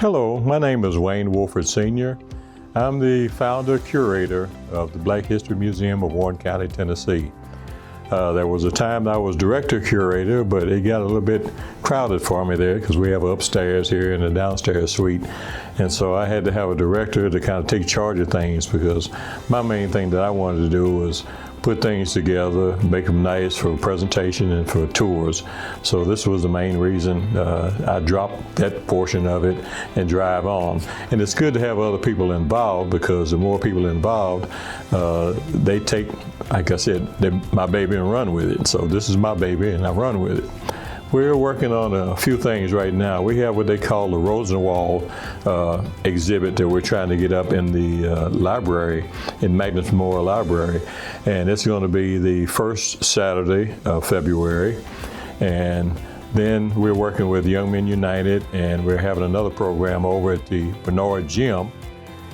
Hello, my name is Wayne Wolford Sr. I'm the founder-curator of the Black History Museum of Warren County, Tennessee. There was a time that I was director-curator, but it got a little bit crowded for me there because we have an upstairs here and a downstairs suite. And so I had to have a director to kind of take charge of things because my main thing that I wanted to do was put things together, make them nice for presentation and for tours. So this was the main reason I dropped that portion of it and drive on. And it's good to have other people involved because the more people involved, they take, like I said, my baby and run with it. So this is my baby and I run with it. We're working on a few things right now. We have what they call the Rosenwald exhibit that we're trying to get up in the library, in Magnus Memorial Library. And it's going to be the first Saturday of February. And then we're working with Young Men United, and we're having another program over at the Bernard Gym.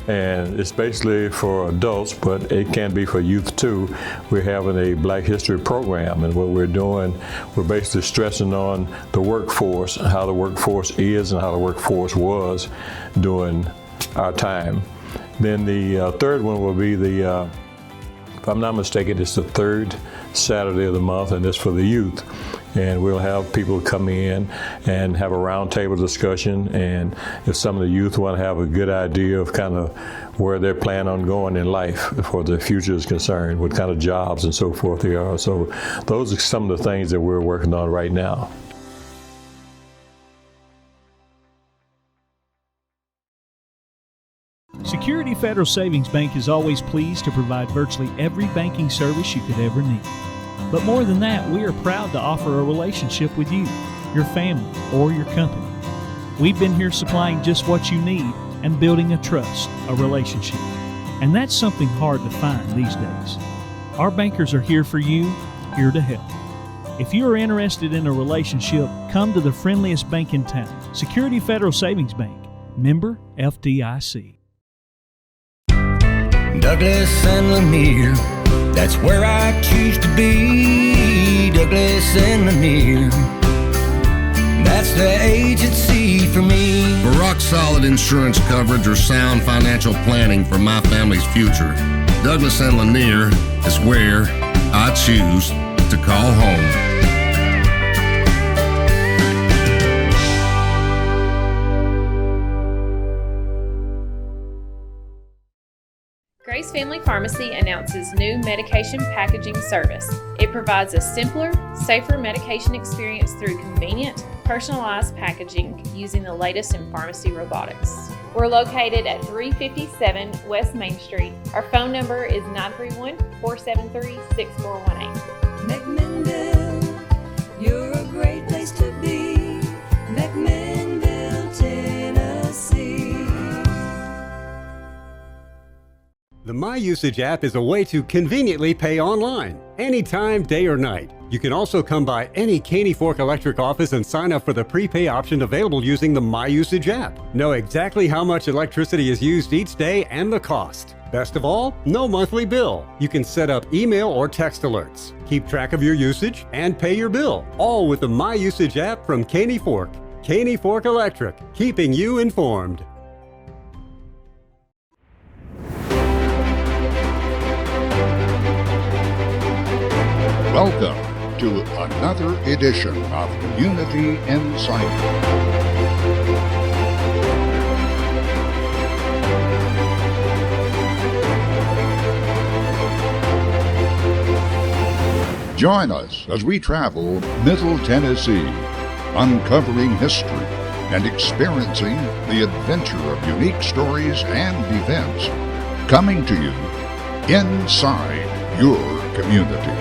And it's basically for adults, but it can be for youth too. We're having a Black History program, and what we're doing, we're basically stressing on the workforce, how the workforce is and how the workforce was during our time. Then the third one will be the, if I'm not mistaken, it's the third Saturday of the month, and it's for the youth. And we'll have people come in and have a roundtable discussion, and if some of the youth want to have a good idea of kind of where they're planning on going in life for the future is concerned, what kind of jobs and so forth they are. So those are some of the things that we're working on right now. Security Federal Savings Bank is always pleased to provide virtually every banking service you could ever need. But more than that, we are proud to offer a relationship with you, your family, or your company. We've been here supplying just what you need and building a trust, a relationship. And that's something hard to find these days. Our bankers are here for you, here to help. If you are interested in a relationship, come to the friendliest bank in town, Security Federal Savings Bank, member FDIC. Douglas and Lanier, that's where I choose to be. Douglas and Lanier, that's the agency for me. For rock-solid insurance coverage or sound financial planning for my family's future, Douglas and Lanier is where I choose to call home. Grace Family Pharmacy announces new medication packaging service. It provides a simpler, safer medication experience through convenient, personalized packaging using the latest in pharmacy robotics. We're located at 357 West Main Street. Our phone number is 931-473-6418. McMinnville, you're a great place to be. McMinnville, Tennessee. The My Usage app is a way to conveniently pay online, anytime, day or night. You can also come by any Caney Fork Electric office and sign up for the prepay option available using the My Usage app. Know exactly how much electricity is used each day and the cost. Best of all, no monthly bill. You can set up email or text alerts, keep track of your usage, and pay your bill, all with the My Usage app from Caney Fork. Caney Fork Electric, keeping you informed. Welcome to another edition of Community Insight. Join us as we travel Middle Tennessee, uncovering history and experiencing the adventure of unique stories and events coming to you inside your community.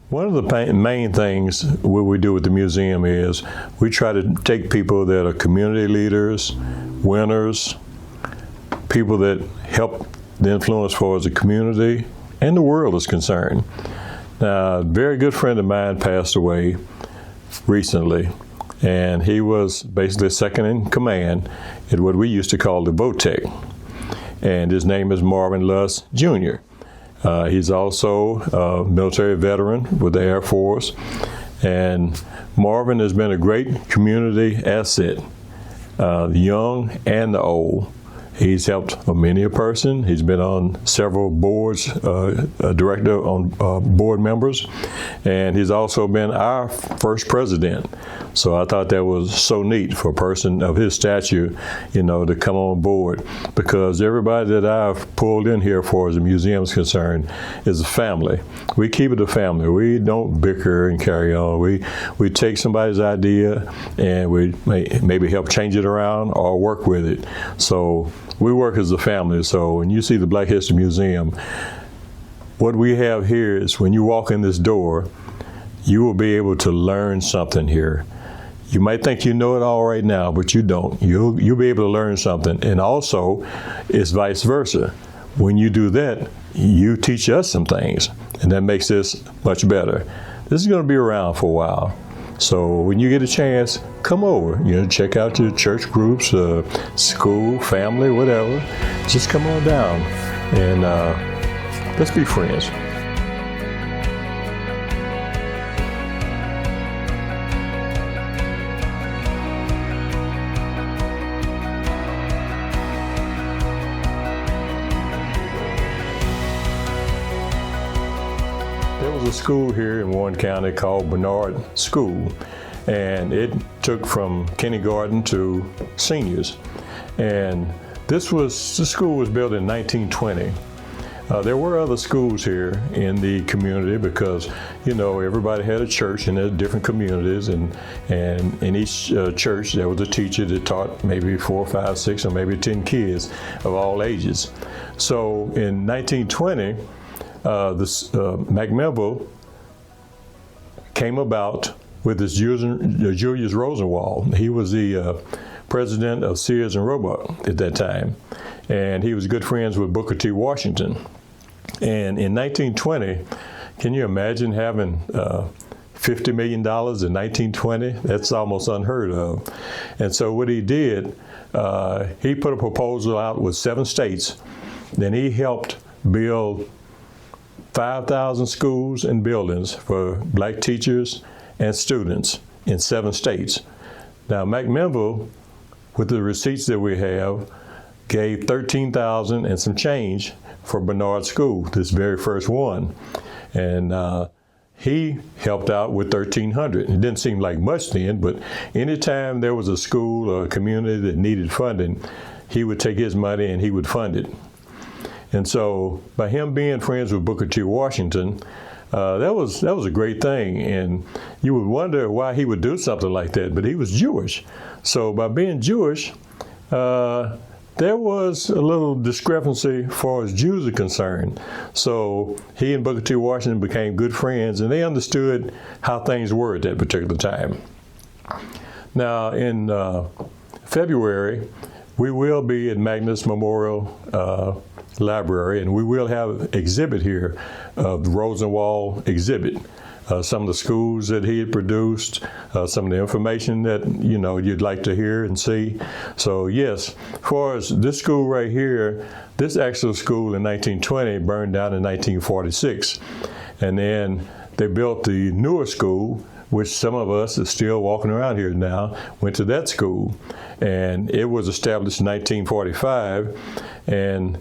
One of the main things what we do with the museum is we try to take people that are community leaders, winners, people that help the influence for the community and the world is concerned. Now, a very good friend of mine passed away recently, and he was basically second in command at what we used to call the VOTEC. And his name is Marvin Luss Jr. He's also a military veteran with the Air Force. And Marvin has been a great community asset, the young and the old. He's helped many a person. He's been on several boards, director on board members, and he's also been our first president. So I thought that was so neat for a person of his stature, you know, to come on board, because everybody that I've pulled in here for as the museum is concerned is a family. We keep it a family. We don't bicker and carry on. We take somebody's idea and we maybe help change it around or work with it. So we work as a family. So when you see the Black History Museum, what we have here is when you walk in this door, you will be able to learn something here. You might think you know it all right now, but you don't. You'll be able to learn something. And also, it's vice versa. When you do that, you teach us some things, and that makes this much better. This is going to be around for a while. So when you get a chance, come over. You know, check out your church groups, school, family, whatever. Just come on down, and let's be friends. A school here in Warren County called Bernard School, and it took from kindergarten to seniors. And this school was built in 1920. There were other schools here in the community because, you know, everybody had a church and there were different communities, and in each church there was a teacher that taught maybe 4, 5, 6, or maybe 10 kids of all ages. So in 1920, McMinnville came about with this Julius Rosenwald. He was the president of Sears and Roebuck at that time, and he was good friends with Booker T. Washington. And in 1920, can you imagine having $50 million in 1920? That's almost unheard of. And so what he did, he put a proposal out with 7 states. Then he helped build 5,000 schools and buildings for black teachers and students in 7 states. Now, McMinnville, with the receipts that we have, gave $13,000 and some change for Bernard School, this very first one. And he helped out with $1,300. It didn't seem like much then, but anytime there was a school or a community that needed funding, he would take his money and he would fund it. And so by him being friends with Booker T. Washington, that was a great thing. And you would wonder why he would do something like that, but he was Jewish. So by being Jewish, there was a little discrepancy as far as Jews are concerned. So he and Booker T. Washington became good friends, and they understood how things were at that particular time. Now in February, we will be at Magnus Memorial Library, and we will have an exhibit here of the Rosenwald exhibit. Some of the schools that he had produced, some of the information that, you know, you'd like to hear and see. So yes, as far as this school right here, this actual school in 1920 burned down in 1946. And then they built the newer school, which some of us are still walking around here now, went to that school. And it was established in 1945. And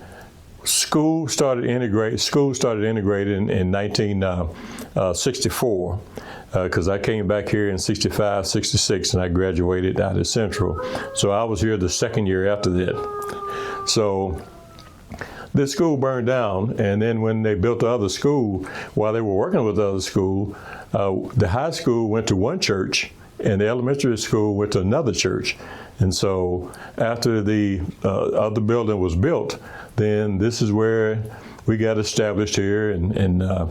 School started integrating in 1964, because I came back here in 65, 66, and I graduated out of Central. So I was here the second year after that. So this school burned down, and then when they built the other school, while they were working with the other school, the high school went to one church, and the elementary school went to another church. And so after the other building was built, then this is where we got established here. And as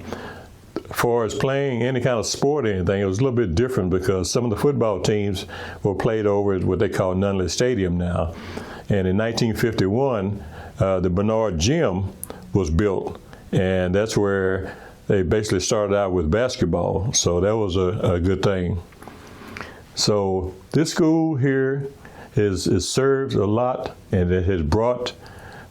far as playing any kind of sport or anything, it was a little bit different because some of the football teams were played over at what they call Nunley Stadium now. And in 1951, the Bernard Gym was built, and that's where they basically started out with basketball, so that was a good thing. So this school here is served a lot, and it has brought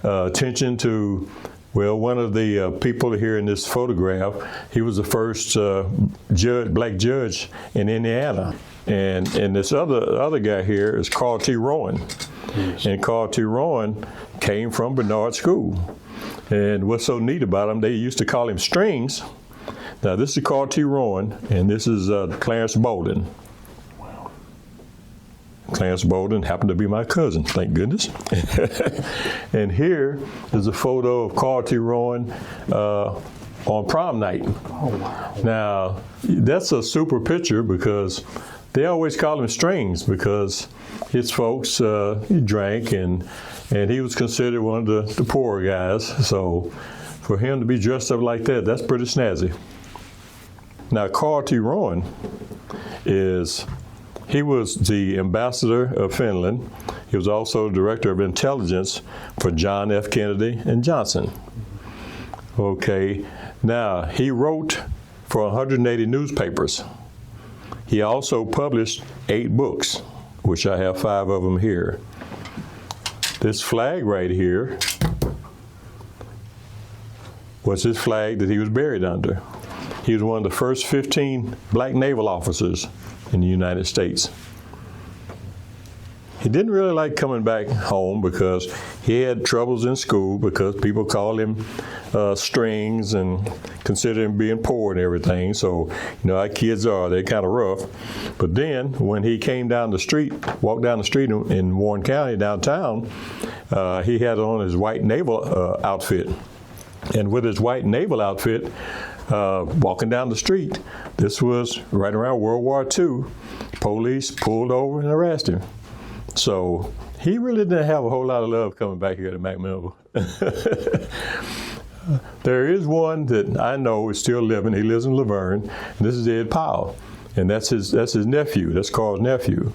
attention to, well, one of the people here in this photograph, he was the first black judge in Indiana. And this other guy here is Carl T. Rowan. Yes. And Carl T. Rowan came from Bernard School. And what's so neat about him, they used to call him Strings. Now this is Carl T. Rowan, and this is Clarence Bolden. Wow. Clarence Bolden happened to be my cousin, thank goodness. And here is a photo of Carl T. Rowan on prom night. Oh, wow. Now, that's a super picture because they always call him Strings because his folks, he drank and he was considered one of the poorer guys. So for him to be dressed up like that, that's pretty snazzy. Now, Carl T. Rowan he was the ambassador of Finland. He was also director of intelligence for John F. Kennedy and Johnson. Okay, now he wrote for 180 newspapers. He also published 8 books, which I have 5 of them here. This flag right here was his flag that he was buried under. He was one of the first 15 black naval officers in the United States. He didn't really like coming back home because he had troubles in school because people called him Strings and considered him being poor and everything. So, how kids are, they're kind of rough. But then when he came down the street, walked down the street in Warren County downtown, he had on his white naval outfit. And with his white naval outfit, walking down the street, this was right around World War II, police pulled over and arrested him. So he really didn't have a whole lot of love coming back here to McMinnville. There is one that I know is still living. He lives in Laverne, and this is Ed Powell, and that's his nephew. That's Carl's nephew.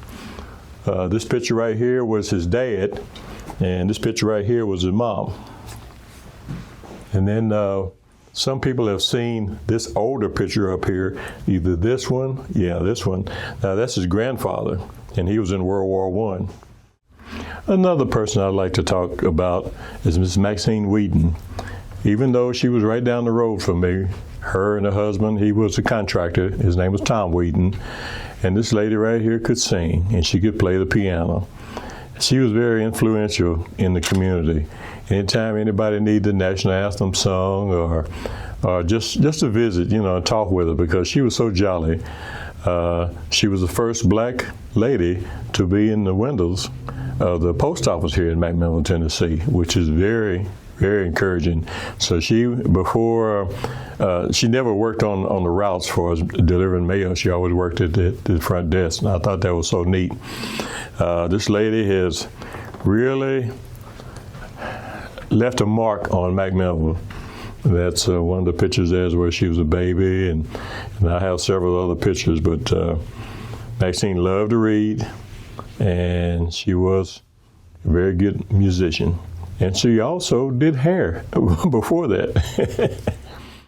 This picture right here was his dad, and this picture right here was his mom. And then some people have seen this older picture up here, either this one, this one. Now that's his grandfather, and he was in World War I. Another person I'd like to talk about is Miss Maxine Whedon. Even though she was right down the road from me, her and her husband, he was a contractor. His name was Tom Whedon. And this lady right here could sing, and she could play the piano. She was very influential in the community. Anytime anybody needed the national anthem sung or just to visit, and talk with her because she was so jolly. She was the first black lady to be in the windows of the post office here in McMinnville, Tennessee, which is very, very encouraging. So she never worked on the routes for us delivering mail. She always worked at the front desk, and I thought that was so neat. This lady has really left a mark on McMinnville. That's one of the pictures there is where she was a baby, and I have several other pictures, but Maxine loved to read, and she was a very good musician. And she also did hair before that.